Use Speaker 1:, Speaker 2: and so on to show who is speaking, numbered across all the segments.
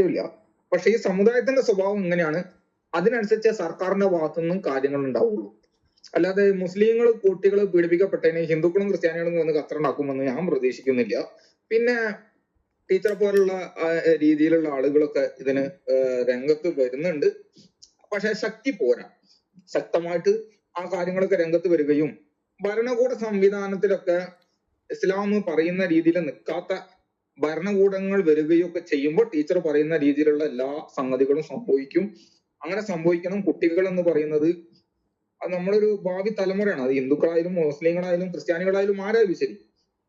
Speaker 1: ഇല്ല. പക്ഷെ ഈ സമുദായത്തിന്റെ സ്വഭാവം ഇങ്ങനെയാണ്, അതിനനുസരിച്ച് സർക്കാരിന്റെ ഭാഗത്തുനിന്നും കാര്യങ്ങൾ ഉണ്ടാവുള്ളൂ. അല്ലാതെ മുസ്ലിങ്ങൾ കുട്ടികൾ പീഡിപ്പിക്കപ്പെട്ടതിന് ഹിന്ദുക്കളും ക്രിസ്ത്യാനികളും വന്ന് ഖത്തറുണ്ടാക്കുമെന്ന് ഞാൻ പ്രതീക്ഷിക്കുന്നില്ല. പിന്നെ ടീച്ചറെ പോലുള്ള രീതിയിലുള്ള ആളുകളൊക്കെ ഇതിന് രംഗത്ത് വരുന്നുണ്ട്. പക്ഷെ ശക്തി പോരാ. ശക്തമായിട്ട് ആ കാര്യങ്ങളൊക്കെ രംഗത്ത് വരികയും ഭരണകൂട സംവിധാനത്തിലൊക്കെ ഇസ്ലാം പറയുന്ന രീതിയിൽ നിൽക്കാത്ത ഭരണകൂടങ്ങൾ വരികയൊക്കെ ചെയ്യുമ്പോൾ ടീച്ചർ പറയുന്ന രീതിയിലുള്ള എല്ലാ സംഗതികളും സംഭവിക്കും. അങ്ങനെ സംഭവിക്കണം. കുട്ടികൾ എന്ന് പറയുന്നത് അത് നമ്മളൊരു ഭാവി തലമുറയാണ്. അത് ഹിന്ദുക്കളായാലും മുസ്ലിങ്ങളായാലും ക്രിസ്ത്യാനികളായാലും ആരായാലും ശരി,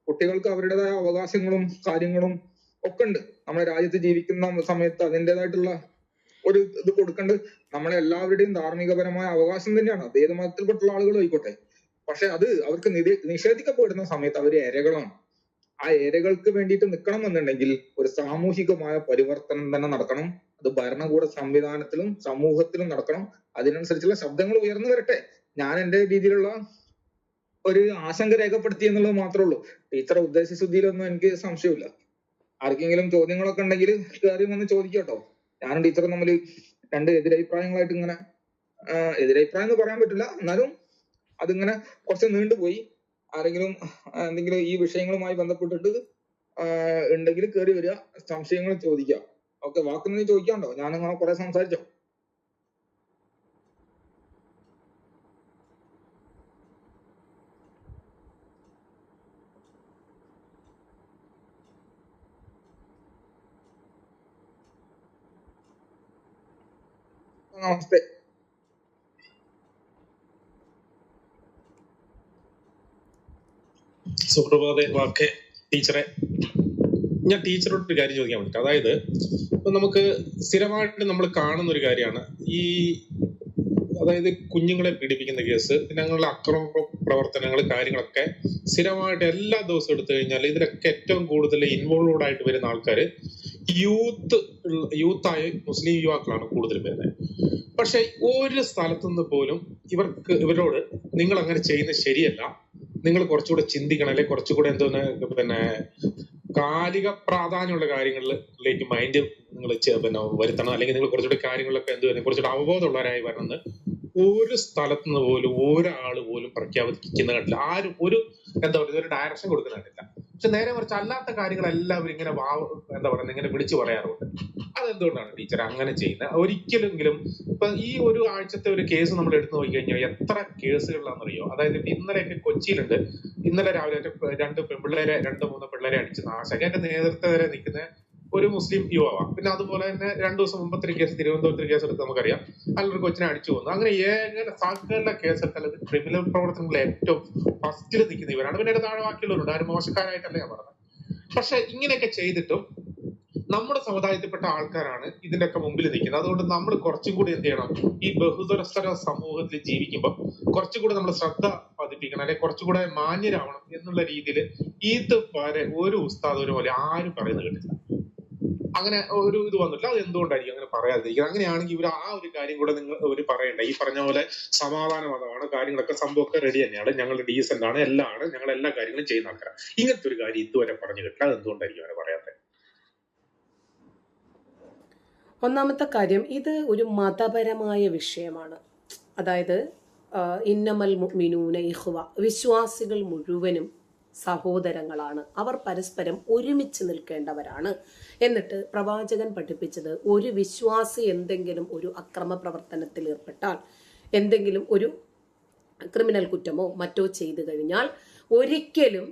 Speaker 1: കുട്ടികൾക്ക് അവരുടേതായ അവകാശങ്ങളും കാര്യങ്ങളും ഒക്കെ ഉണ്ട്. നമ്മുടെ രാജ്യത്ത് ജീവിക്കുന്ന സമയത്ത് അതിൻ്റെതായിട്ടുള്ള ഒരു ഇത് കൊടുക്കേണ്ടത് നമ്മളെ എല്ലാവരുടെയും ധാർമ്മികപരമായ അവകാശം തന്നെയാണ്. അത് ഏത് മതത്തിൽപ്പെട്ടുള്ള ആളുകളും ആയിക്കോട്ടെ. പക്ഷെ അത് അവർക്ക് നിഷേധിക്കപ്പെടുന്ന സമയത്ത് അവർ ഇരകളാണ്. ആ ഇരകൾക്ക് വേണ്ടിയിട്ട് നിൽക്കണം എന്നുണ്ടെങ്കിൽ ഒരു സാമൂഹികമായ പരിവർത്തനം തന്നെ നടക്കണം. അത് ഭരണകൂട സംവിധാനത്തിലും സമൂഹത്തിലും നടക്കണം. അതിനനുസരിച്ചുള്ള ശബ്ദങ്ങൾ ഉയർന്നു വരട്ടെ. ഞാൻ എന്റെ രീതിയിലുള്ള ഒരു ആശങ്ക രേഖപ്പെടുത്തി എന്നുള്ളത് മാത്രമേ ഉള്ളൂ. ടീച്ചറെ ഉദ്ദേശശുദ്ധിയിലൊന്നും എനിക്ക് സംശയമില്ല. ആർക്കെങ്കിലും ചോദ്യങ്ങളൊക്കെ ഉണ്ടെങ്കിൽ കയറി വന്ന് ചോദിക്കട്ടോ. ഞാനും ടീച്ചറും തമ്മിൽ രണ്ട് എതിരഭിപ്രായങ്ങളായിട്ട് ഇങ്ങനെ, എതിരഭിപ്രായം എന്ന് പറയാൻ പറ്റില്ല, എന്നാലും അതിങ്ങനെ കുറച്ച് നീണ്ടുപോയി. ആരെങ്കിലും എന്തെങ്കിലും ഈ വിഷയങ്ങളുമായി ബന്ധപ്പെട്ടിട്ട് ഉണ്ടെങ്കിൽ കയറി വരിക, സംശയങ്ങൾ ചോദിക്കുക. ഓക്കെ, വാക്കൊന്നും ചോദിക്കാണ്ടോ? ഞാനങ്ങനെ കുറെ സംസാരിച്ചോ? നമസ്തേ.
Speaker 2: സുപ്രഭാത വാക്കെ ടീച്ചറെ, ഞാൻ ടീച്ചറോട് ഒരു കാര്യം ചോദിക്കാൻ വേണ്ടിട്ട്, അതായത് ഇപ്പൊ നമുക്ക് സ്ഥിരമായിട്ട് നമ്മൾ കാണുന്ന ഒരു കാര്യമാണ് ഈ, അതായത് കുഞ്ഞുങ്ങളെ പീഡിപ്പിക്കുന്ന കേസ്, പിന്നെ അങ്ങനെയുള്ള അക്രമ പ്രവർത്തനങ്ങൾ, കാര്യങ്ങളൊക്കെ സ്ഥിരമായിട്ട് എല്ലാ ദിവസവും എടുത്തു കഴിഞ്ഞാൽ ഇതിലൊക്കെ ഏറ്റവും കൂടുതൽ ഇൻവോൾവ്ഡ് ആയിട്ട് വരുന്ന ആൾക്കാർ യൂത്തായ മുസ്ലിം യുവാക്കളാണ് കൂടുതൽ വരുന്നത്. പക്ഷെ ഒരു സ്ഥലത്തുനിന്ന് പോലും ഇവരോട് നിങ്ങൾ അങ്ങനെ ചെയ്യുന്നത് ശരിയല്ല, നിങ്ങൾ കുറച്ചുകൂടെ ചിന്തിക്കണം, അല്ലെ കുറച്ചുകൂടെ എന്തോന്ന് പിന്നെ കാലിക പ്രാധാന്യമുള്ള കാര്യങ്ങളിലേക്ക് മൈൻഡ് നിങ്ങൾ പിന്നെ വരുത്തണം, അല്ലെങ്കിൽ നിങ്ങൾ കുറച്ചുകൂടെ കാര്യങ്ങളിലൊക്കെ കുറച്ചുകൂടെ അവബോധമുള്ളവരായി വരണമെന്ന് ഒരു സ്ഥലത്തുനിന്ന് പോലും ഒരാൾ പോലും പ്രഖ്യാപിക്കുന്ന കണ്ടില്ല. ആരും ഒരു എന്താ പറയുക, ഒരു ഡയറക്ഷൻ കൊടുക്കുന്ന കണ്ടില്ല. പക്ഷെ നേരെ മറിച്ച് അല്ലാത്ത കാര്യങ്ങളെല്ലാവരും ഇങ്ങനെ എന്താ പറയുക, ഇങ്ങനെ വിളിച്ചു പറയാറുണ്ട്. അതെന്തുകൊണ്ടാണ് ടീച്ചർ അങ്ങനെ ചെയ്യുന്നത്? ഒരിക്കലെങ്കിലും ഇപ്പൊ ഈ ഒരു ആഴ്ചത്തെ ഒരു കേസ് നമ്മൾ എടുത്തു നോക്കി കഴിഞ്ഞാൽ എത്ര കേസുകളിലാണെന്നറിയോ? അതായത് ഇന്നലെയൊക്കെ കൊച്ചിയിലുണ്ട്, ഇന്നലെ രാവിലെ രണ്ട് മൂന്ന് പിള്ളേരെ അടിച്ച് നാശാക്കി. എന്റെ നേതൃത്വം വരെ നിൽക്കുന്ന ഒരു മുസ്ലിം യുവാവാണ്. പിന്നെ അതുപോലെ തന്നെ 2 ദിവസം മുമ്പത്തെ കേസ്, തിരുവനന്തപുരത്ത് കേസ് എടുത്ത് നമുക്കറിയാം, നല്ലൊരു കൊച്ചിനെ അടിച്ചു പോകുന്നു. അങ്ങനെ സകല കേസൊക്കെ അല്ലെങ്കിൽ ക്രിമിനൽ പ്രവർത്തനങ്ങളിൽ ഏറ്റവും ഫസ്റ്റിൽ നിൽക്കുന്ന ഇവരാണ്. പിന്നെ താഴെ ബാക്കിയുള്ളവരുണ്ട്, ആരും മോശക്കാരായിട്ടല്ല ഞാൻ പറഞ്ഞത്. പക്ഷെ ഇങ്ങനെയൊക്കെ ചെയ്തിട്ടും നമ്മുടെ സമുദായത്തിൽപ്പെട്ട ആൾക്കാരാണ് ഇതിന്റെയൊക്കെ മുമ്പിൽ നിൽക്കുന്നത്. അതുകൊണ്ട് നമ്മൾ കുറച്ചും കൂടി എന്ത് ചെയ്യണം, ഈ ബഹുതരസ്തര സമൂഹത്തിൽ ജീവിക്കുമ്പോൾ കുറച്ചും കൂടി നമ്മൾ ശ്രദ്ധ പതിപ്പിക്കണം, അല്ലെങ്കിൽ കുറച്ചുകൂടെ മാന്യരാവണം എന്നുള്ള രീതിയിൽ ഇത് വരെ ഒരു ഉസ്താദ് ഒരു പോലെ ആരും പറയുന്നത് കേട്ടില്ല. അങ്ങനെ ഒരു ഇത് വന്നിട്ടില്ല. അത് എന്തുകൊണ്ടായിരിക്കും അങ്ങനെ പറയാതിരിക്കുന്നത്? അങ്ങനെയാണെങ്കിൽ ഇവർ ആ ഒരു കാര്യം കൂടെ നിങ്ങൾ പറയണ്ട. ഈ പറഞ്ഞ പോലെ സമാധാന മതമാണ്, കാര്യങ്ങളൊക്കെ സംഭവമൊക്കെ റെഡി തന്നെയാണ്, ഞങ്ങൾ ഡീസന്റ് ആണ്, എല്ലാം ആണ്, ഞങ്ങൾ എല്ലാ കാര്യങ്ങളും ചെയ്യുന്ന ആൾക്കാരാണ്. ഇങ്ങനത്തെ ഒരു കാര്യം ഇതുവരെ പറഞ്ഞു കേട്ടില്ല. അത് എന്തുകൊണ്ടായിരിക്കും അവരെ പറയാത്തത്?
Speaker 3: ഒന്നാമത്തെ കാര്യം, ഇത് ഒരു മതപരമായ വിഷയമാണ്. അതായത് ഇന്നമൽ മുഅ്മിനൂന ഇഖ്വ, വിശ്വാസികൾ മുഴുവനും സഹോദരങ്ങളാണ്, അവർ പരസ്പരം ഒരുമിച്ച് നിൽക്കേണ്ടവരാണ്. എന്നിട്ട് പ്രവാചകൻ പഠിപ്പിച്ചത്, ഒരു വിശ്വാസി എന്തെങ്കിലും ഒരു അക്രമ പ്രവർത്തനത്തിൽ ഏർപ്പെട്ടാൽ, എന്തെങ്കിലും ഒരു ക്രിമിനൽ കുറ്റമോ മറ്റോ ചെയ്തു കഴിഞ്ഞാൽ ഒരിക്കലും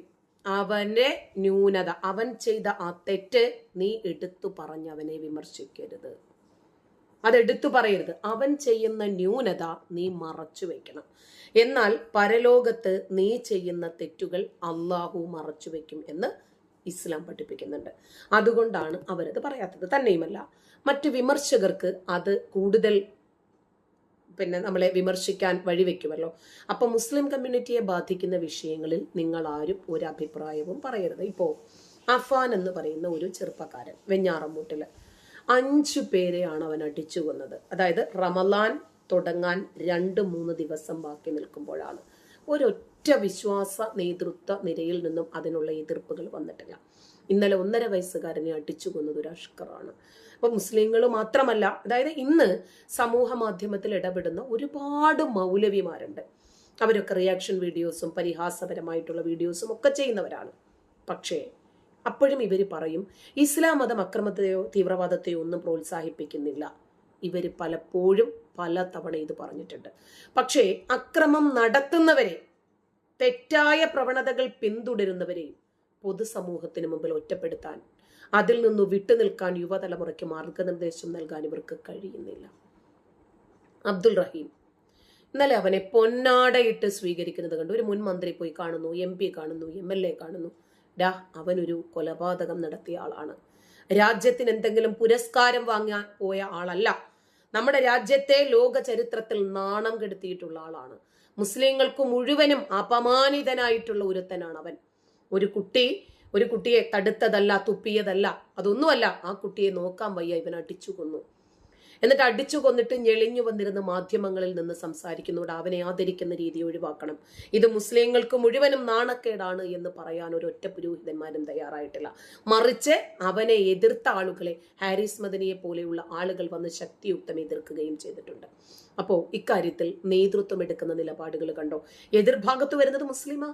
Speaker 3: അവന്റെ ന്യൂനത, അവൻ ചെയ്ത ആ തെറ്റ് നീ എടുത്തു പറഞ്ഞ് അവനെ വിമർശിക്കരുത്, അതെടുത്തു പറയരുത്. അവൻ ചെയ്യുന്ന ന്യൂനത നീ മറച്ചു വെക്കണം. എന്നാൽ പരലോകത്ത് നീ ചെയ്യുന്ന തെറ്റുകൾ അള്ളാഹു മറച്ചു വെക്കും എന്ന് ഇസ്ലാം പഠിപ്പിക്കുന്നുണ്ട്. അതുകൊണ്ടാണ് അവരത് പറയാത്തത്. തന്നെയുമല്ല, മറ്റു വിമർശകർക്ക് അത് കൂടുതൽ നമ്മളെ വിമർശിക്കാൻ വഴിവെക്കുമല്ലോ. അപ്പൊ മുസ്ലിം കമ്മ്യൂണിറ്റിയെ ബാധിക്കുന്ന വിഷയങ്ങളിൽ നിങ്ങൾ ആരും ഒരു അഭിപ്രായവും പറയരുത്. ഇപ്പോ അഫാൻ എന്ന് പറയുന്ന ഒരു ചെറുപ്പക്കാരൻ വെഞ്ഞാറമ്മൂട്ടില് 5 പേരെയാണ് അവൻ അടിച്ചു കൊന്നത്. അതായത് റമലാൻ തുടങ്ങാൻ 2-3 ദിവസം ബാക്കി നിൽക്കുമ്പോഴാണ്. ഒരൊറ്റ വിശ്വാസ നേതൃത്വ നിരയിൽ നിന്നും അതിനുള്ള എതിർപ്പുകൾ വന്നിട്ടില്ല. ഇന്നലെ 1.5 വയസ്സുകാരനെ അടിച്ചു കൊന്നത് ഒരു അഷ്കറാണ്. അപ്പൊ മുസ്ലിങ്ങൾ മാത്രമല്ല, അതായത് ഇന്ന് സമൂഹ മാധ്യമത്തിൽ ഇടപെടുന്ന ഒരുപാട് മൗലവിമാരുണ്ട്. അവരൊക്കെ റിയാക്ഷൻ വീഡിയോസും പരിഹാസപരമായിട്ടുള്ള വീഡിയോസും ഒക്കെ ചെയ്യുന്നവരാണ്. പക്ഷേ അപ്പോഴും ഇവർ പറയും ഇസ്ലാം മതം അക്രമത്തെയോ തീവ്രവാദത്തെയോ ഒന്നും പ്രോത്സാഹിപ്പിക്കുന്നില്ല. ഇവർ പലപ്പോഴും പല തവണ ഇത് പറഞ്ഞിട്ടുണ്ട്. പക്ഷേ അക്രമം നടത്തുന്നവരെ, തെറ്റായ പ്രവണതകൾ പിന്തുടരുന്നവരെ പൊതുസമൂഹത്തിന് മുമ്പിൽ ഒറ്റപ്പെടുത്താൻ, അതിൽ നിന്ന് വിട്ടുനിൽക്കാൻ യുവതലമുറയ്ക്ക് മാർഗനിർദ്ദേശം നൽകാൻ ഇവർക്ക് കഴിയുന്നില്ല. അബ്ദുൾ റഹീം ഇന്നലെ അവനെ പൊന്നാടയിട്ട് സ്വീകരിക്കുന്നത് കണ്ടു. ഒരു മുൻ മന്ത്രി പോയി കാണുന്നു, MP കാണുന്നു, MLA കാണുന്നു. അവനൊരു കൊലപാതകം നടത്തിയ ആളാണ്. രാജ്യത്തിന് എന്തെങ്കിലും പുരസ്കാരം വാങ്ങാൻ പോയ ആളല്ല. നമ്മുടെ രാജ്യത്തെ ലോക ചരിത്രത്തിൽ നാണം കെടുത്തിയിട്ടുള്ള ആളാണ്. മുസ്ലിങ്ങൾക്ക് മുഴുവനും അപമാനിതനായിട്ടുള്ള ഒരുത്തനാണ് അവൻ. ഒരു കുട്ടിയെ തടുത്തതല്ല, തുപ്പിയതല്ല, അതൊന്നുമല്ല. ആ കുട്ടിയെ നോക്കാൻ വയ്യ, ഇവൻ അടിച്ചു കൊന്നു. എന്നിട്ട് അടിച്ചു കൊന്നിട്ട് ഞെളിഞ്ഞു വന്നിരുന്ന മാധ്യമങ്ങളിൽ നിന്ന് സംസാരിക്കുന്നതോട് അവനെ ആദരിക്കുന്ന രീതി ഒഴിവാക്കണം. ഇത് മുസ്ലിങ്ങൾക്ക് മുഴുവനും നാണക്കേടാണ് എന്ന് പറയാൻ ഒരൊറ്റ പുരോഹിതന്മാരും തയ്യാറായിട്ടില്ല. മറിച്ച് അവനെ എതിർത്ത ആളുകളെ, ഹാരിസ് മദനിയെ പോലെയുള്ള ആളുകൾ വന്ന് ശക്തിയുക്തം എതിർക്കുകയും ചെയ്തിട്ടുണ്ട്. അപ്പോൾ ഇക്കാര്യത്തിൽ നേതൃത്വം എടുക്കുന്ന നിലപാടുകൾ കണ്ടോ? എതിർഭാഗത്ത് വരുന്നത് മുസ്ലിമാ,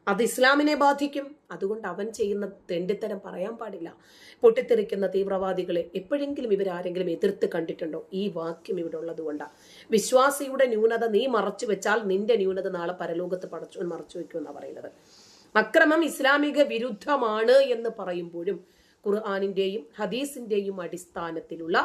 Speaker 3: അത് ഇസ്ലാമിനെ ബാധിക്കും. അതുകൊണ്ട് അവൻ ചെയ്യുന്ന തെണ്ടിത്തരം പറയാൻ പാടില്ല. പൊട്ടിത്തെറിക്കുന്ന തീവ്രവാദികളെ എപ്പോഴെങ്കിലും ഇവരാരെങ്കിലും എതിർത്ത് കണ്ടിട്ടുണ്ടോ? ഈ വാക്യം ഇവിടെ ഉള്ളത് കൊണ്ടാണ്. വിശ്വാസിയുടെ ന്യൂനത നീ മറച്ചു വെച്ചാൽ നിന്റെ ന്യൂനത നാളെ പരലോകത്ത് പടച്ചോൻ മറച്ചു വെക്കുമെന്നാണ് പറയുന്നത്. അക്രമം ഇസ്ലാമിക വിരുദ്ധമാണ് എന്ന് പറയുമ്പോഴും ഖുർആനിന്റെയും ഹദീസിന്റെയും അടിസ്ഥാനത്തിലുള്ള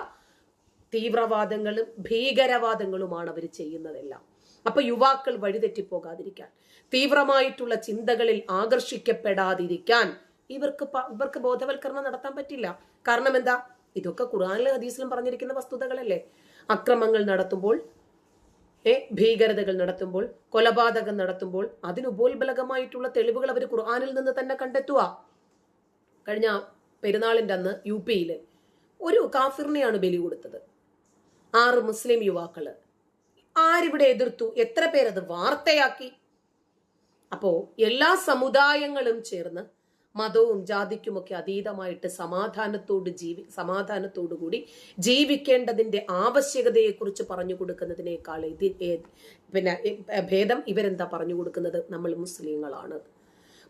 Speaker 3: തീവ്രവാദങ്ങളും ഭീകരവാദങ്ങളുമാണ് അവർ ചെയ്യുന്നതെല്ലാം. അപ്പൊ യുവാക്കൾ വഴിതെറ്റിപ്പോകാതിരിക്കാൻ, തീവ്രമായിട്ടുള്ള ചിന്തകളിൽ ആകർഷിക്കപ്പെടാതിരിക്കാൻ ഇവർക്ക് ബോധവൽക്കരണം നടത്താൻ പറ്റില്ല. കാരണം എന്താ? ഇതൊക്കെ ഖുർആനിലും ഹദീസിലും പറഞ്ഞിരിക്കുന്ന വസ്തുതകളല്ലേ. അക്രമങ്ങൾ നടത്തുമ്പോൾ, ഭീകരതകൾ നടത്തുമ്പോൾ, കൊലപാതകം നടത്തുമ്പോൾ അതിനുപോൽബലകമായിട്ടുള്ള തെളിവുകൾ അവർ ഖുർആനിൽ നിന്ന് തന്നെ കണ്ടെത്തുക. കഴിഞ്ഞ പെരുന്നാളിന്റെ അന്ന് UP ഒരു കാഫിറിനെയാണ് ബലി കൊടുത്തത്. 6 മുസ്ലിം യുവാക്കള്. ആരിവിടെ എതിർത്തു? എത്ര പേരത് വാർത്തയാക്കി? അപ്പോ എല്ലാ സമുദായങ്ങളും ചേർന്ന് മതവും ജാതിക്കുമൊക്കെ അതീതമായിട്ട് സമാധാനത്തോടുകൂടി ജീവിക്കേണ്ടതിന്റെ ആവശ്യകതയെക്കുറിച്ച് പറഞ്ഞു കൊടുക്കുന്നതിനേക്കാൾ ഭേദം ഇവരെന്താ പറഞ്ഞു കൊടുക്കുന്നത്? നമ്മൾ മുസ്ലിങ്ങളാണ്,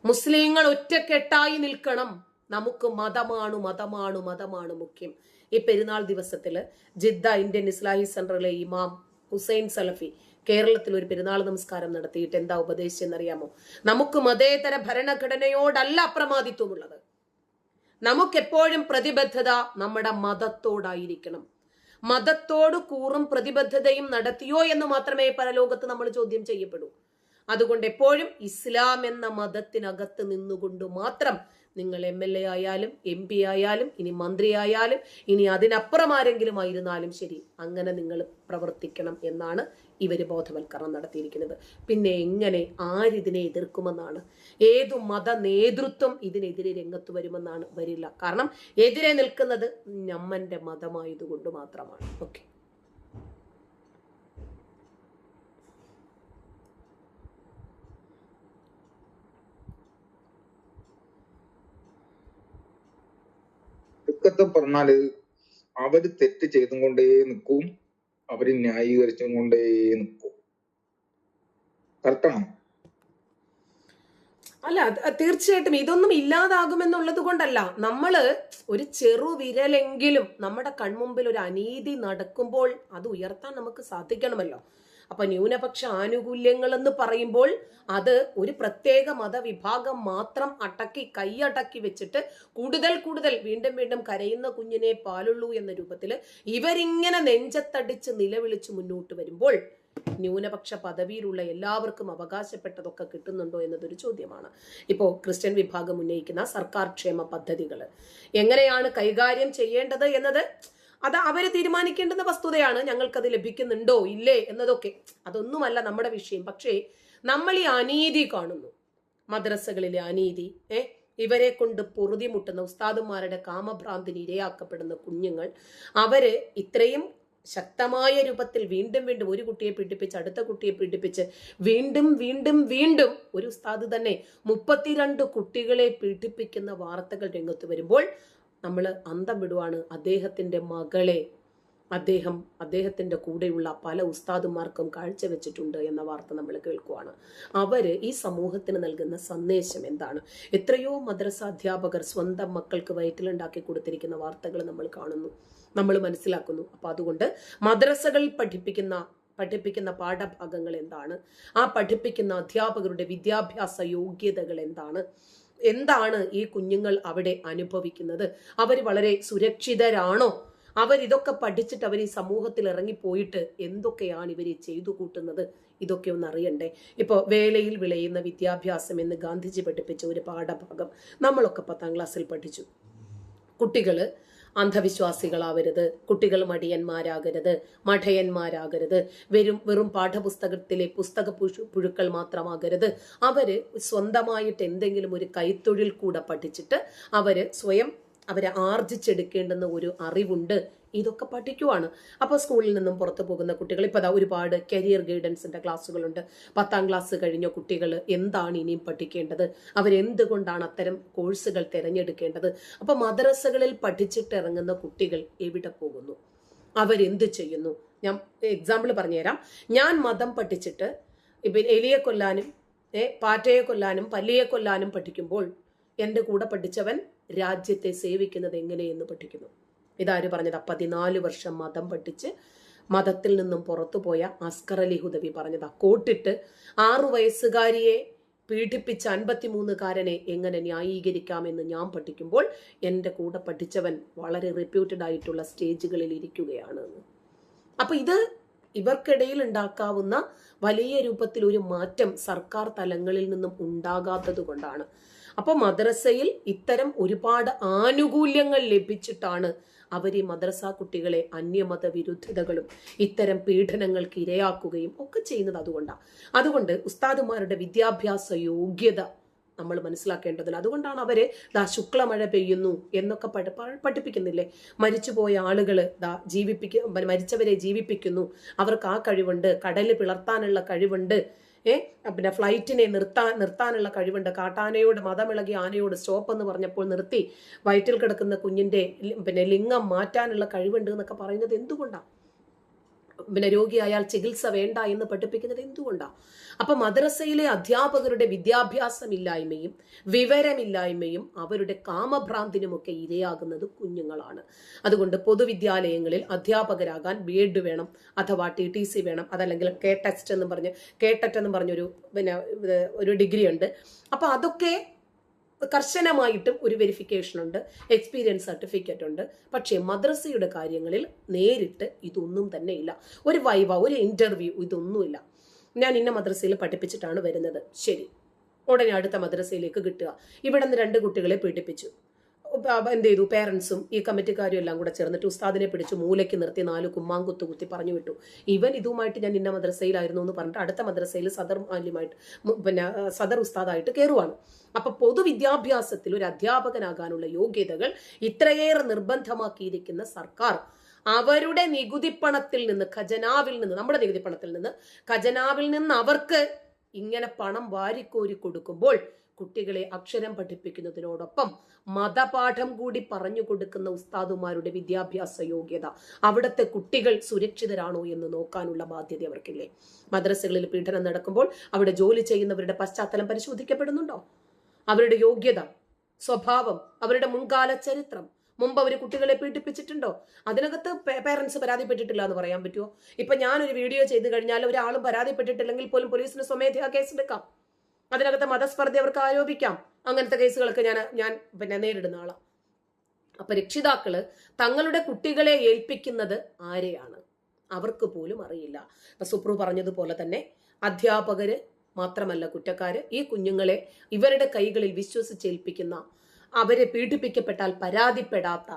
Speaker 3: മുസ്ലിങ്ങൾ ഒറ്റക്കെട്ടായി നിൽക്കണം, നമുക്ക് മതമാണ് മുഖ്യം. ഈ പെരുന്നാൾ ദിവസത്തില് ജിദ്ദ ഇന്ത്യൻ ഇസ്ലാഹി സെന്ററിലെ ഇമാം ഹുസൈൻ സലഫി കേരളത്തിൽ ഒരു പെരുന്നാൾ നമസ്കാരം നടത്തിയിട്ട് എന്താ ഉപദേശിച്ചെന്നറിയാമോ? നമുക്ക് മതേതര ഭരണഘടനയോടല്ല അപ്രമാദിത്വമുള്ളത്, നമുക്കെപ്പോഴും പ്രതിബദ്ധത നമ്മുടെ മതത്തോടായിരിക്കണം. മതത്തോട് കൂറും പ്രതിബദ്ധതയും നടത്തിയോ എന്ന് മാത്രമേ പരലോകത്ത് നമ്മൾ ചോദ്യം ചെയ്യപ്പെടൂ. അതുകൊണ്ട് എപ്പോഴും ഇസ്ലാം എന്ന മതത്തിനകത്ത് നിന്നുകൊണ്ട് മാത്രം നിങ്ങൾ MLA ആയാലും MP ആയാലും ഇനി മന്ത്രി ആയാലും ഇനി അതിനപ്പുറം ആരെങ്കിലും ആയിരുന്നാലും ശരി, അങ്ങനെ നിങ്ങൾ പ്രവർത്തിക്കണം എന്നാണ് ഇവര് ബോധവൽക്കരണം നടത്തിയിരിക്കുന്നത്. പിന്നെ എങ്ങനെ ആരിതിനെ എതിർക്കുമെന്നാണ്? ഏതു മത നേതൃത്വം ഇതിനെതിരെ രംഗത്ത് വരുമെന്നാണ്? വരില്ല. കാരണം എതിരെ നിൽക്കുന്നത് നമ്മന്റെ മതമായതുകൊണ്ട് മാത്രമാണ്. ഓക്കെ,
Speaker 1: ചുരുക്കത്തെ പറഞ്ഞാല് അവര് തെറ്റ് ചെയ്തും കൊണ്ടേ നിൽക്കും, അവര് ന്യായീകരിച്ചും കൊണ്ടേ നിൽക്കും. കറക്റ്റാണോ?
Speaker 3: അല്ല, തീർച്ചയായിട്ടും ഇതൊന്നും ഇല്ലാതാകുമെന്നുള്ളത് കൊണ്ടല്ല. നമ്മള് ഒരു ചെറുവിരലെങ്കിലും നമ്മുടെ കൺമുമ്പിൽ ഒരു അനീതി നടക്കുമ്പോൾ അത് ഉയർത്താൻ നമുക്ക് സാധിക്കണമല്ലോ. അപ്പൊ ന്യൂനപക്ഷ ആനുകൂല്യങ്ങൾ എന്ന് പറയുമ്പോൾ അത് ഒരു പ്രത്യേക മതവിഭാഗം മാത്രം കൈയടക്കി വെച്ചിട്ട് കൂടുതൽ വീണ്ടും കരയുന്ന കുഞ്ഞിനെ പാലുള്ളൂ എന്ന രൂപത്തിൽ ഇവരിങ്ങനെ നെഞ്ചത്തടിച്ച് നിലവിളിച്ച് മുന്നോട്ട് വരുമ്പോൾ ന്യൂനപക്ഷ പദവിയിലുള്ള എല്ലാവർക്കും അവകാശപ്പെട്ടതൊക്കെ കിട്ടുന്നുണ്ടോ എന്നതൊരു ചോദ്യമാണ്. ഇപ്പോ ക്രിസ്ത്യൻ വിഭാഗം ഉന്നയിക്കുന്ന സർക്കാർ ക്ഷേമ പദ്ധതികൾ എങ്ങനെയാണ് കൈകാര്യം ചെയ്യേണ്ടത് എന്നത് അത് അവര് തീരുമാനിക്കേണ്ടുന്ന വസ്തുതയാണ്. ഞങ്ങൾക്കത് ലഭിക്കുന്നുണ്ടോ ഇല്ലേ എന്നതൊക്കെ അതൊന്നുമല്ല നമ്മുടെ വിഷയം. പക്ഷേ നമ്മൾ ഈ അനീതി കാണുന്നു, മദ്രസകളിലെ അനീതി, ഇവരെ കൊണ്ട് പൊറുതിമുട്ടുന്ന ഉസ്താദുമാരുടെ കാമഭ്രാന്തിന് ഇരയാക്കപ്പെടുന്ന കുഞ്ഞുങ്ങൾ, അവര് ഇത്രയും ശക്തമായ രൂപത്തിൽ വീണ്ടും ഒരു കുട്ടിയെ പീഡിപ്പിച്ച് അടുത്ത കുട്ടിയെ പീഡിപ്പിച്ച് വീണ്ടും ഒരു ഉസ്താദ് തന്നെ 32 കുട്ടികളെ പീഡിപ്പിക്കുന്ന വാർത്തകൾ രംഗത്ത് വരുമ്പോൾ നമ്മൾ അന്തം വിടുവാണ്. അദ്ദേഹത്തിൻ്റെ മകളെ അദ്ദേഹത്തിൻ്റെ കൂടെയുള്ള പല ഉസ്താദുമാർക്കും കാഴ്ചവെച്ചിട്ടുണ്ട് എന്ന വാർത്ത നമ്മൾ കേൾക്കുവാണ്. അവര് ഈ സമൂഹത്തിന് നൽകുന്ന സന്ദേശം എന്താണ്? എത്രയോ മദ്രസ അധ്യാപകർ സ്വന്തം മക്കൾക്ക് വയറ്റിലുണ്ടാക്കി കൊടുത്തിരിക്കുന്ന വാർത്തകൾ നമ്മൾ കാണുന്നു, നമ്മൾ മനസ്സിലാക്കുന്നു. അപ്പൊ അതുകൊണ്ട് മദ്രസകളിൽ പഠിപ്പിക്കുന്ന പാഠഭാഗങ്ങൾ എന്താണ്, ആ പഠിപ്പിക്കുന്ന അധ്യാപകരുടെ വിദ്യാഭ്യാസ യോഗ്യതകൾ എന്താണ് ഈ കുഞ്ഞുങ്ങൾ അവിടെ അനുഭവിക്കുന്നത്? അവർ വളരെ സുരക്ഷിതരാണോ? അവരിതൊക്കെ പഠിച്ചിട്ട് അവർ ഈ സമൂഹത്തിൽ ഇറങ്ങിപ്പോയിട്ട് എന്തൊക്കെയാണ് ഇവർ ചെയ്തു കൂട്ടുന്നത്? ഇതൊക്കെ ഒന്ന് അറിയണ്ടേ? ഇപ്പോൾ വേലയിൽ വിളയുന്ന വിദ്യാഭ്യാസം എന്ന് ഗാന്ധിജി പഠിപ്പിച്ച ഒരു പാഠഭാഗം നമ്മളൊക്കെ 10ാം ക്ലാസ്സിൽ പഠിച്ചു. കുട്ടികൾ അന്ധവിശ്വാസികളാവരുത്, കുട്ടികൾ മടിയന്മാരാകരുത്, മഠയന്മാരാകരുത്, വെറും പാഠപുസ്തകത്തിലെ പുസ്തക പുഴുക്കൾ മാത്രമാകരുത്. അവര് സ്വന്തമായിട്ട് എന്തെങ്കിലും ഒരു കൈത്തൊഴിൽ കൂടെ പഠിച്ചിട്ട് അവരെ ആർജിച്ചെടുക്കേണ്ടുന്ന ഒരു അറിവുണ്ട്. ഇതൊക്കെ പഠിക്കുവാണ്. അപ്പോൾ സ്കൂളിൽ നിന്നും പുറത്തു പോകുന്ന കുട്ടികൾ ഇപ്പോൾ ഒരുപാട് കരിയർ ഗൈഡൻസിന്റെ ക്ലാസ്സുകളുണ്ട്. 10ാം ക്ലാസ് കഴിഞ്ഞ കുട്ടികൾ എന്താണ് ഇനിയും പഠിക്കേണ്ടത്, അവരെന്തുകൊണ്ടാണ് അത്തരം കോഴ്സുകൾ തിരഞ്ഞെടുക്കേണ്ടത്? അപ്പൊ മദ്രസകളിൽ പഠിച്ചിട്ട് ഇറങ്ങുന്ന കുട്ടികൾ എവിടെ പോകുന്നു, അവരെന്ത് ചെയ്യുന്നു? ഞാൻ എക്സാമ്പിൾ പറഞ്ഞുതരാം. ഞാൻ മതം പഠിച്ചിട്ട് എലിയെ കൊല്ലാനും പാറ്റയെ കൊല്ലാനും പല്ലിയെ കൊല്ലാനും പഠിക്കുമ്പോൾ എൻ്റെ കൂടെ പഠിച്ചവൻ രാജ്യത്തെ സേവിക്കുന്നത് എങ്ങനെയെന്ന് പഠിക്കുന്നു. ഇതാര് പറഞ്ഞത്? 14 വർഷം മതം പഠിച്ച് മതത്തിൽ നിന്നും പുറത്തുപോയ അസ്കർ അലി ഹുദവി പറഞ്ഞതാ. കോട്ടിട്ട് 6 വയസ്സുകാരിയെ പീഡിപ്പിച്ച 53കാരനെ എങ്ങനെ ന്യായീകരിക്കാമെന്ന് ഞാൻ പഠിക്കുമ്പോൾ എൻ്റെ കൂടെ പഠിച്ചവൻ വളരെ റെപ്യൂട്ടഡ് ആയിട്ടുള്ള സ്റ്റേജുകളിൽ ഇരിക്കുകയാണ്. അപ്പൊ ഇവർക്കിടയിൽ ഉണ്ടാക്കാവുന്ന വലിയ രൂപത്തിൽ ഒരു മാറ്റം സർക്കാർ തലങ്ങളിൽ നിന്നും ഉണ്ടാകാത്തത് കൊണ്ടാണ്. അപ്പൊ മദ്രസയിൽ ഇത്തരം ഒരുപാട് ആനുകൂല്യങ്ങൾ ലഭിച്ചിട്ടാണ് അവർ ഈ മദ്രസ കുട്ടികളെ അന്യമത വിരുദ്ധതകളും ഇത്തരം പീഡനങ്ങൾക്ക് ഇരയാക്കുകയും ഒക്കെ ചെയ്യുന്നത് അതുകൊണ്ട് ഉസ്താദുമാരുടെ വിദ്യാഭ്യാസ യോഗ്യത നമ്മൾ മനസ്സിലാക്കേണ്ടതില്ല. അതുകൊണ്ടാണ് അവര് ശുക്ലമഴ പെയ്യുന്നു എന്നൊക്കെ പഠിപ്പിക്കുന്നില്ലേ? മരിച്ചുപോയ ആളുകള് മരിച്ചവരെ ജീവിപ്പിക്കുന്നു, അവർക്ക് ആ കഴിവുണ്ട്, കടല് പിളർത്താനുള്ള കഴിവുണ്ട്, പിന്നെ ഫ്ലൈറ്റിനെ നിർത്താനുള്ള കഴിവുണ്ട്, കാട്ടാനയോട് മതമിളകിയ ആനയോട് സ്റ്റോപ്പ് എന്ന് പറഞ്ഞപ്പോൾ നിർത്തി, വയറ്റിൽ കിടക്കുന്ന കുഞ്ഞിന്റെ ലിംഗം മാറ്റാനുള്ള കഴിവുണ്ട് എന്നൊക്കെ പറയുന്നത് എന്തുകൊണ്ടാണ്? രോഗിയായാൽ ചികിത്സ വേണ്ട എന്ന് പഠിപ്പിക്കുന്നത് എന്തുകൊണ്ടാണ്? അപ്പൊ മദ്രസയിലെ അധ്യാപകരുടെ വിദ്യാഭ്യാസമില്ലായ്മയും വിവരമില്ലായ്മയും അവരുടെ കാമഭ്രാന്തിനുമൊക്കെ ഇരയാകുന്നത് കുഞ്ഞുങ്ങളാണ്. അതുകൊണ്ട് പൊതുവിദ്യാലയങ്ങളിൽ അധ്യാപകരാകാൻ BEd വേണം, അഥവാ TTC വേണം, അതല്ലെങ്കിൽ കേട്ടറ്റ് എന്ന് പറഞ്ഞൊരു ഒരു ഡിഗ്രി ഉണ്ട്. അപ്പൊ അതൊക്കെ കർശനമായിട്ടും ഒരു വെരിഫിക്കേഷൻ ഉണ്ട്, എക്സ്പീരിയൻസ് സർട്ടിഫിക്കറ്റ് ഉണ്ട്. പക്ഷേ മദ്രസയുടെ കാര്യങ്ങളിൽ നേരിട്ട് ഇതൊന്നും തന്നെ ഇല്ല. ഒരു വൈവ, ഒരു ഇന്റർവ്യൂ, ഇതൊന്നുമില്ല. ഞാൻ ഇന്ന മദ്രസയിൽ പഠിപ്പിച്ചിട്ടാണ് വരുന്നത്, ശരി, ഉടനെ അടുത്ത മദ്രസയിലേക്ക് കിട്ടുക. ഇവിടെ നിന്ന് 2 കുട്ടികളെ പീഡിപ്പിച്ചു, എന്ത് ചെയ്തു? പേരൻസും ഈ കമ്മിറ്റിക്കാരും എല്ലാം കൂടെ ചേർന്നിട്ട് ഉസ്താദിനെ പിടിച്ച് മൂലയ്ക്ക് നിർത്തി 4 കുമ്മാങ്കുത്തു കുത്തി പറഞ്ഞു വിട്ടു. ഇതുമായിട്ട് ഞാൻ ഇന്ന മദ്രസയിലായിരുന്നു എന്ന് പറഞ്ഞിട്ട് അടുത്ത മദ്രസയിൽ സദർ ഉസ്താദായിട്ട് കയറുവാണ്. അപ്പൊ പൊതുവിദ്യാഭ്യാസത്തിൽ ഒരു അധ്യാപകനാകാനുള്ള യോഗ്യതകൾ ഇത്രയേറെ നിർബന്ധമാക്കിയിരിക്കുന്ന സർക്കാർ അവരുടെ നികുതിപ്പണത്തിൽ നിന്ന്, നമ്മുടെ ഖജനാവിൽ നിന്ന് അവർക്ക് ഇങ്ങനെ പണം വാരിക്കോരി കൊടുക്കുമ്പോൾ കുട്ടികളെ അക്ഷരം പഠിപ്പിക്കുന്നതിനോടൊപ്പം മതപാഠം കൂടി പറഞ്ഞു കൊടുക്കുന്ന ഉസ്താദുമാരുടെ വിദ്യാഭ്യാസ യോഗ്യത, അവിടുത്തെ കുട്ടികൾ സുരക്ഷിതരാണോ എന്ന് നോക്കാനുള്ള ബാധ്യത അവർക്കില്ലേ? മദ്രസകളിൽ പീഡനം നടക്കുമ്പോൾ അവിടെ ജോലി ചെയ്യുന്നവരുടെ പശ്ചാത്തലം പരിശോധിക്കപ്പെടുന്നുണ്ടോ? അവരുടെ യോഗ്യത, സ്വഭാവം, അവരുടെ മുൻകാല ചരിത്രം, മുമ്പ് അവർ കുട്ടികളെ പീഡിപ്പിച്ചിട്ടുണ്ടോ? അതിനകത്ത് പേരൻസ് പരാതിപ്പെട്ടിട്ടില്ല എന്ന് പറയാൻ പറ്റുമോ? ഇപ്പൊ ഞാനൊരു വീഡിയോ ചെയ്ത് കഴിഞ്ഞാൽ ഒരാളും പരാതിപ്പെട്ടിട്ടില്ലെങ്കിൽ പോലും പോലീസിന് സ്വമേധയാ കേസെടുക്കാം. അതിനകത്ത് മതസ്പർദ്ധ അവർക്ക് ആരോപിക്കാം. അങ്ങനത്തെ കേസുകളൊക്കെ ഞാൻ നേരിടുന്ന ആളാണ്. അപ്പൊ രക്ഷിതാക്കള് തങ്ങളുടെ കുട്ടികളെ ഏൽപ്പിക്കുന്നത് ആരെയാണ്? അവർക്ക് പോലും അറിയില്ല. ഇപ്പൊ സുപ്രു പറഞ്ഞതുപോലെ തന്നെ അധ്യാപകര് മാത്രമല്ല കുറ്റക്കാര്, ഈ കുഞ്ഞുങ്ങളെ ഇവരുടെ കൈകളിൽ വിശ്വസിച്ചേൽപ്പിക്കുന്ന, അവരെ പീഡിപ്പിക്കപ്പെട്ടാൽ പരാതിപ്പെടാത്ത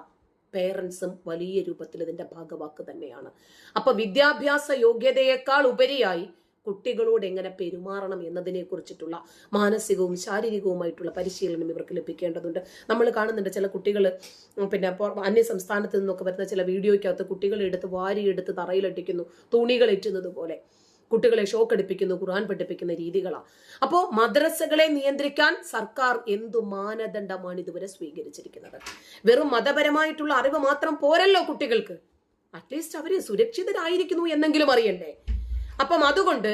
Speaker 3: പേരൻസും വലിയ രൂപത്തിൽ ഇതിന്റെ ഭാഗവാക്ക് തന്നെയാണ്. അപ്പൊ വിദ്യാഭ്യാസ യോഗ്യതയേക്കാൾ ഉപരിയായി കുട്ടികളോട് എങ്ങനെ പെരുമാറണം എന്നതിനെ കുറിച്ചിട്ടുള്ള മാനസികവും ശാരീരികവുമായിട്ടുള്ള പരിശീലനം ഇവർക്ക് ലഭിക്കേണ്ടതുണ്ട്. നമ്മൾ കാണുന്നുണ്ട് ചില കുട്ടികൾ അന്യ സംസ്ഥാനത്ത് നിന്നൊക്കെ വരുന്ന ചില വീഡിയോയ്ക്കകത്ത് കുട്ടികളെ എടുത്ത് വാരിയെടുത്ത് തറയിലടിക്കുന്നു, തുണികൾ ഏറ്റുന്നത് പോലെ. കുട്ടികളെ ഷോക്കടിപ്പിക്കുന്നു, ഖുർആൻ പഠിപ്പിക്കുന്ന രീതികളാണ്. അപ്പോൾ മദ്രസകളെ നിയന്ത്രിക്കാൻ സർക്കാർ എന്തു മാനദണ്ഡമാണ് ഇതുവരെ സ്വീകരിച്ചിരിക്കുന്നത്? വെറും മതപരമായിട്ടുള്ള അറിവ് മാത്രം പോരല്ലോ കുട്ടികൾക്ക്, അറ്റ്ലീസ്റ്റ് അവര് സുരക്ഷിതരായിരിക്കുന്നു എന്നെങ്കിലും അറിയണ്ടേ? അപ്പം അതുകൊണ്ട്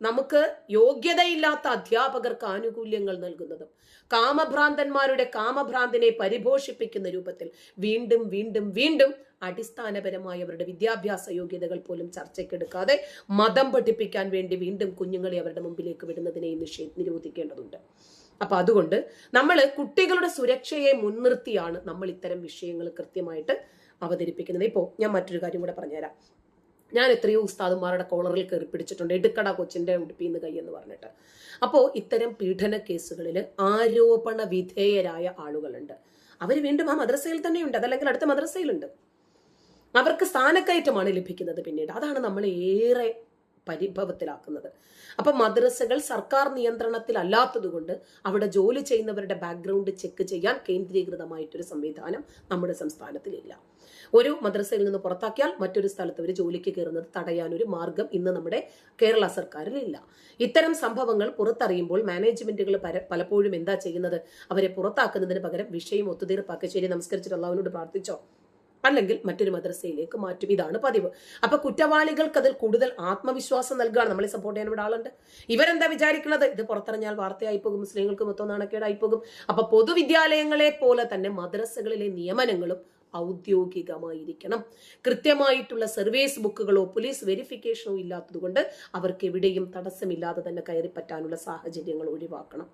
Speaker 3: നമുക്ക് യോഗ്യതയില്ലാത്ത അധ്യാപകർക്ക് ആനുകൂല്യങ്ങൾ നൽകുന്നതും കാമഭ്രാന്തന്മാരുടെ കാമഭ്രാന്തിനെ പരിപോഷിപ്പിക്കുന്ന രൂപത്തിൽ വീണ്ടും വീണ്ടും വീണ്ടും അടിസ്ഥാനപരമായ അവരുടെ വിദ്യാഭ്യാസ യോഗ്യതകൾ പോലും ചർച്ചയ്ക്കെടുക്കാതെ മതം പഠിപ്പിക്കാൻ വേണ്ടി വീണ്ടും കുഞ്ഞുങ്ങളെ അവരുടെ മുമ്പിലേക്ക് വിടുന്നതിനെ നിരോധിക്കേണ്ടതുണ്ട്. അപ്പൊ അതുകൊണ്ട് നമ്മൾ കുട്ടികളുടെ സുരക്ഷയെ മുൻനിർത്തിയാണ് നമ്മൾ ഇത്തരം വിഷയങ്ങൾ കൃത്യമായിട്ട് അവതരിപ്പിക്കുന്നത്. ഇപ്പോൾ ഞാൻ മറ്റൊരു കാര്യം കൂടെ പറഞ്ഞുതരാം. ഞാൻ എത്രയോ ഉസ്താദുമാരുടെ കോളറിൽ കയറി പിടിച്ചിട്ടുണ്ട്, എടുക്കട കൊച്ചിന്റെ ഉടുപ്പിന്ന് കൈ എന്ന് പറഞ്ഞിട്ട്. അപ്പോൾ ഇത്തരം പീഡന കേസുകളിൽ ആരോപണ വിധേയരായ ആളുകളുണ്ട്. അവർ വീണ്ടും ആ മദ്രസയിൽ തന്നെയുണ്ട്, അതല്ലെങ്കിൽ അടുത്ത മദ്രസയിലുണ്ട്. അവർക്ക് സ്ഥാനക്കയറ്റമാണ് ലഭിക്കുന്നത് പിന്നീട്. അതാണ് നമ്മൾ ഏറെ പരിഭവത്തിലാക്കുന്നത്. അപ്പൊ മദ്രസകൾ സർക്കാർ നിയന്ത്രണത്തിലല്ലാത്തത് കൊണ്ട് അവിടെ ജോലി ചെയ്യുന്നവരുടെ ബാക്ക്ഗ്രൗണ്ട് ചെക്ക് ചെയ്യാൻ കേന്ദ്രീകൃതമായിട്ടൊരു സംവിധാനം നമ്മുടെ സംസ്ഥാനത്തിലില്ല. ഒരു മദ്രസയിൽ നിന്ന് പുറത്താക്കിയാൽ മറ്റൊരു സ്ഥലത്ത് അവർ ജോലിക്ക് കയറുന്നത് തടയാനൊരു മാർഗം ഇന്ന് നമ്മുടെ കേരള സർക്കാരിലില്ല. ഇത്തരം സംഭവങ്ങൾ പുറത്തറിയുമ്പോൾ മാനേജ്മെന്റുകൾ പലപ്പോഴും എന്താ ചെയ്യുന്നത്? അവരെ പുറത്താക്കുന്നതിന് പകരം വിഷയം ഒത്തുതീർപ്പാക്കി ശരി നമസ്കരിച്ചിട്ട് അള്ളാഹുവിനോട് പ്രാർത്ഥിച്ചോ, അല്ലെങ്കിൽ മറ്റൊരു മദ്രസയിലേക്ക് മാറ്റും. ഇതാണ് പതിവ്. അപ്പൊ കുറ്റവാളികൾക്ക് അതിൽ കൂടുതൽ ആത്മവിശ്വാസം നൽകുകയാണ്. നമ്മളെ സപ്പോർട്ട് ചെയ്യാൻ ഇവിടെ ആളുണ്ട്. ഇവരെന്താ വിചാരിക്കുന്നത്? ഇത് പുറത്തിറങ്ങിയാൽ വാർത്തയായി പോകും, മുസ്ലിങ്ങൾക്ക് മൊത്തം നാണക്കേടായി പോകും. അപ്പൊ പൊതുവിദ്യാലയങ്ങളെ പോലെ തന്നെ മദ്രസകളിലെ നിയമനങ്ങളും ഔദ്യോഗികമായിരിക്കണം. കൃത്യമായിട്ടുള്ള സർവീസ് ബുക്കുകളോ പോലീസ് വെരിഫിക്കേഷനോ ഇല്ലാത്തത് കൊണ്ട് അവർക്ക് എവിടെയും തടസ്സമില്ലാതെ തന്നെ കയറിപ്പറ്റാനുള്ള സാഹചര്യങ്ങൾ ഒഴിവാക്കണം.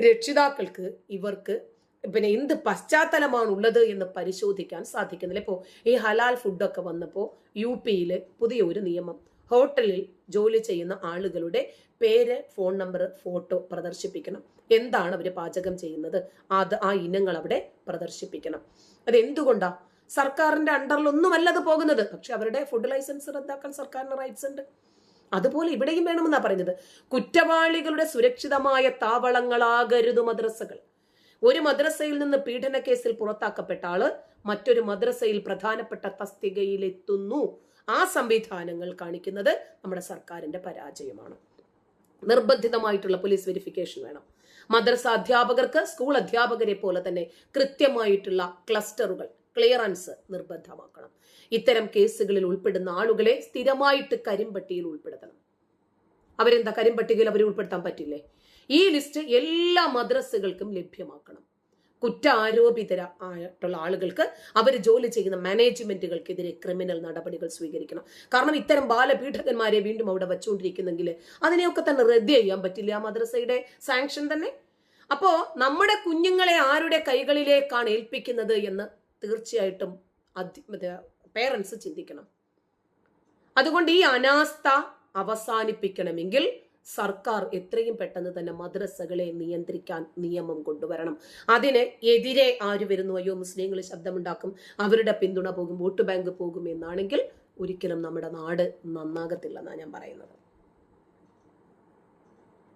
Speaker 3: രക്ഷിതാക്കൾക്ക് ഇവർക്ക് പിന്നെ എന്ത് പശ്ചാത്തലമാണുള്ളത് എന്ന് പരിശോധിക്കാൻ സാധിക്കുന്നില്ല. ഇപ്പോൾ ഈ ഹലാൽ ഫുഡൊക്കെ വന്നപ്പോൾ UP-യിൽ പുതിയ ഒരു നിയമം, ഹോട്ടലിൽ ജോലി ചെയ്യുന്ന ആളുകളുടെ പേര്, ഫോൺ നമ്പർ, ഫോട്ടോ പ്രദർശിപ്പിക്കണം. എന്താണ് അവർ പാചകം ചെയ്യുന്നത്, ആ ഇനങ്ങൾ അവിടെ പ്രദർശിപ്പിക്കണം. അത് എന്തുകൊണ്ടാ? സർക്കാരിന്റെ അണ്ടറിലൊന്നുമല്ലത് പോകുന്നത്. പക്ഷെ അവരുടെ ഫുഡ് ലൈസൻസ് റദ്ദാക്കാൻ സർക്കാരിന് റൈറ്റ്സ് ഉണ്ട്. അതുപോലെ ഇവിടെയും വേണമെന്നാ പറയുന്നത്. കുറ്റവാളികളുടെ സുരക്ഷിതമായ താവളങ്ങളാകരുത് മദ്രസകൾ. ഒരു മദ്രസയിൽ നിന്ന് പീഡന കേസിൽ പുറത്താക്കപ്പെട്ട ആള് മറ്റൊരു മദ്രസയിൽ പ്രധാനപ്പെട്ട തസ്തികയിലെത്തുന്നു. ആ സംവിധാനങ്ങൾ കാണിക്കുന്നത് നമ്മുടെ സർക്കാരിന്റെ പരാജയമാണ്. നിർബന്ധിതമായിട്ടുള്ള പോലീസ് വെരിഫിക്കേഷൻ വേണം. മദ്രസ അധ്യാപകർക്ക് സ്കൂൾ അധ്യാപകരെ പോലെ തന്നെ കൃത്യമായിട്ടുള്ള ക്ലസ്റ്ററുകൾ, ക്ലിയറൻസ് നിർബന്ധമാക്കണം. ഇത്തരം കേസുകളിൽ ഉൾപ്പെടുന്ന ആളുകളെ സ്ഥിരമായിട്ട് കരിമ്പട്ടിയിൽ ഉൾപ്പെടുത്തണം. അവരെന്താ കരിമ്പട്ടികയിൽ അവരെ ഉൾപ്പെടുത്താൻ പറ്റില്ലേ? ഈ ലിസ്റ്റ് എല്ലാ മദ്രസകൾക്കും ലഭ്യമാക്കണം. കുറ്റാരോപിതരായിട്ടുള്ള ആളുകൾക്ക് അവർ ജോലി ചെയ്യുന്ന മാനേജ്മെന്റുകൾക്കെതിരെ ക്രിമിനൽ നടപടികൾ സ്വീകരിക്കണം. കാരണം ഇത്തരം ബാലപീഡകന്മാരെ വീണ്ടും അവിടെ വച്ചുകൊണ്ടിരിക്കുന്നെങ്കിൽ അതിനെയൊക്കെ തന്നെ റദ്ദ് ചെയ്യാൻ പറ്റില്ല ആ മദ്രസയുടെ സാങ്ഷൻ തന്നെ. അപ്പോ നമ്മുടെ കുഞ്ഞുങ്ങളെ ആരുടെ കൈകളിലേക്കാണ് ഏൽപ്പിക്കുന്നത് എന്ന് തീർച്ചയായിട്ടും പേരൻസ് ചിന്തിക്കണം. അതുകൊണ്ട് ഈ അനാസ്ഥ അവസാനിപ്പിക്കണമെങ്കിൽ സർക്കാർ എത്രയും പെട്ടെന്ന് തന്നെ മദ്രസകളെ നിയന്ത്രിക്കാൻ നിയമം കൊണ്ടുവരണം. അതിന് എതിരെ ആര് വരുന്നു? അയ്യോ മുസ്ലിങ്ങൾ ശബ്ദമുണ്ടാക്കും, അവരുടെ പിന്തുണ പോകും, വോട്ട് ബാങ്ക് പോകും എന്നാണെങ്കിൽ ഒരിക്കലും നമ്മുടെ നാട് നന്നാകത്തില്ലെന്നാണ് ഞാൻ പറയുന്നത്.